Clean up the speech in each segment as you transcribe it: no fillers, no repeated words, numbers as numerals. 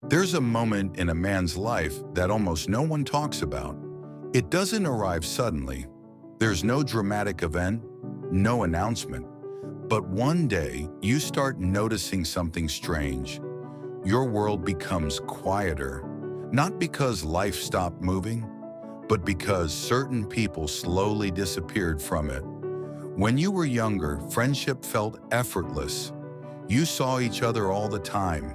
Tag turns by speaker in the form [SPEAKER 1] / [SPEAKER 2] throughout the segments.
[SPEAKER 1] There's a moment in a man's life that almost no one talks about. It doesn't arrive suddenly. There's no dramatic event, no announcement. But one day, you start noticing something strange. Your world becomes quieter, not because life stopped moving, but because certain people slowly disappeared from it. When you were younger, friendship felt effortless. You saw each other all the time.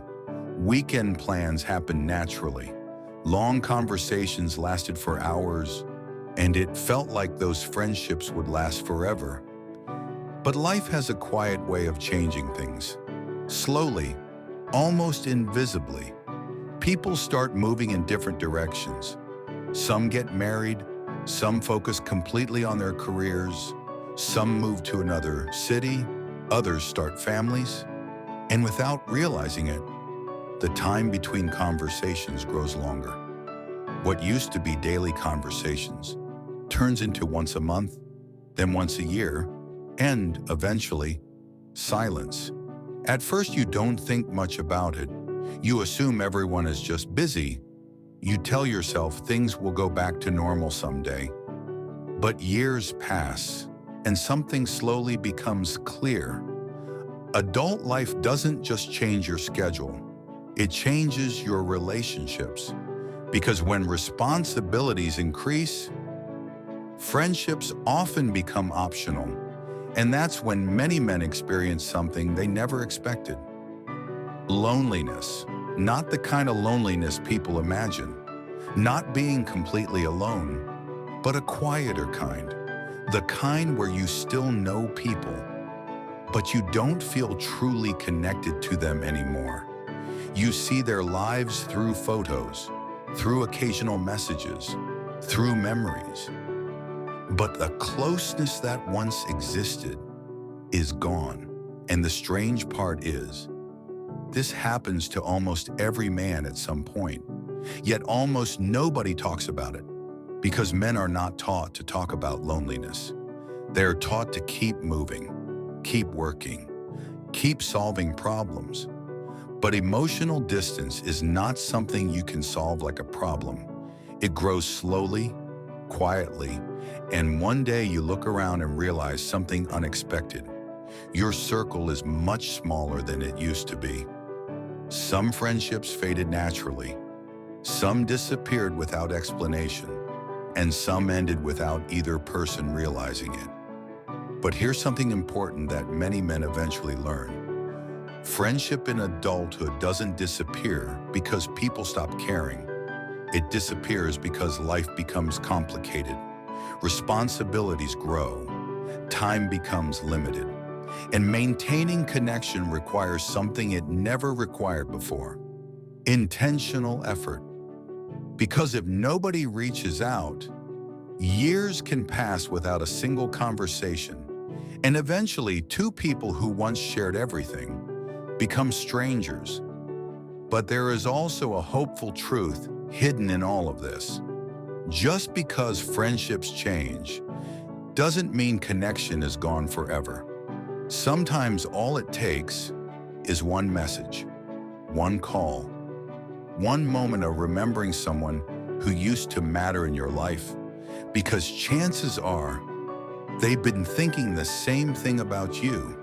[SPEAKER 1] Weekend plans happened naturally. Long conversations lasted for hours, and it felt like those friendships would last forever. But life has a quiet way of changing things. Slowly, almost invisibly, people start moving in different directions. Some get married, some focus completely on their careers, some move to another city, others start families, and without realizing it, the time between conversations grows longer. What used to be daily conversations turns into once a month, then once a year, and eventually, silence. At first, you don't think much about it. You assume everyone is just busy. You tell yourself things will go back to normal someday. But years pass, and something slowly becomes clear. Adult life doesn't just change your schedule. It changes your relationships. Because when responsibilities increase, friendships often become optional. And that's when many men experience something they never expected. Loneliness. Not the kind of loneliness people imagine. Not being completely alone, but a quieter kind. The kind where you still know people, but you don't feel truly connected to them anymore. You see their lives through photos, through occasional messages, through memories. But the closeness that once existed is gone. And the strange part is, this happens to almost every man at some point. Yet almost nobody talks about it, because men are not taught to talk about loneliness. They're taught to keep moving, keep working, keep solving problems. But emotional distance is not something you can solve like a problem. It grows slowly, quietly, and one day you look around and realize something unexpected. Your circle is much smaller than it used to be. Some friendships faded naturally, some disappeared without explanation, and some ended without either person realizing it. But here's something important that many men eventually learn. Friendship in adulthood doesn't disappear because people stop caring. It disappears because life becomes complicated. Responsibilities grow. Time becomes limited. And maintaining connection requires something it never required before: intentional effort. Because if nobody reaches out, years can pass without a single conversation. And eventually, two people who once shared everything become strangers. But there is also a hopeful truth hidden in all of this. Just because friendships change doesn't mean connection is gone forever. Sometimes all it takes is one message, one call, one moment of remembering someone who used to matter in your life, because chances are they've been thinking the same thing about you.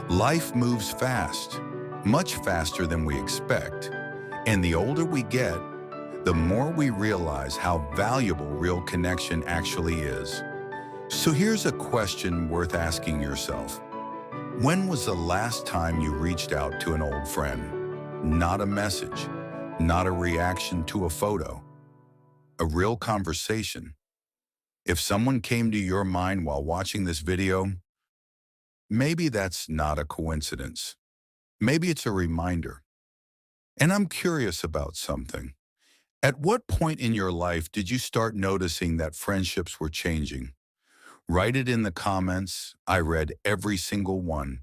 [SPEAKER 1] Life moves fast, much faster than we expect, and the older we get, the more we realize how valuable real connection actually is. So here's a question worth asking yourself. When was the last time you reached out to an old friend? Not a message, not a reaction to a photo, a real conversation. If someone came to your mind while watching this video, maybe that's not a coincidence. Maybe it's a reminder. And I'm curious about something. At what point in your life did you start noticing that friendships were changing? Write it in the comments. I read every single one.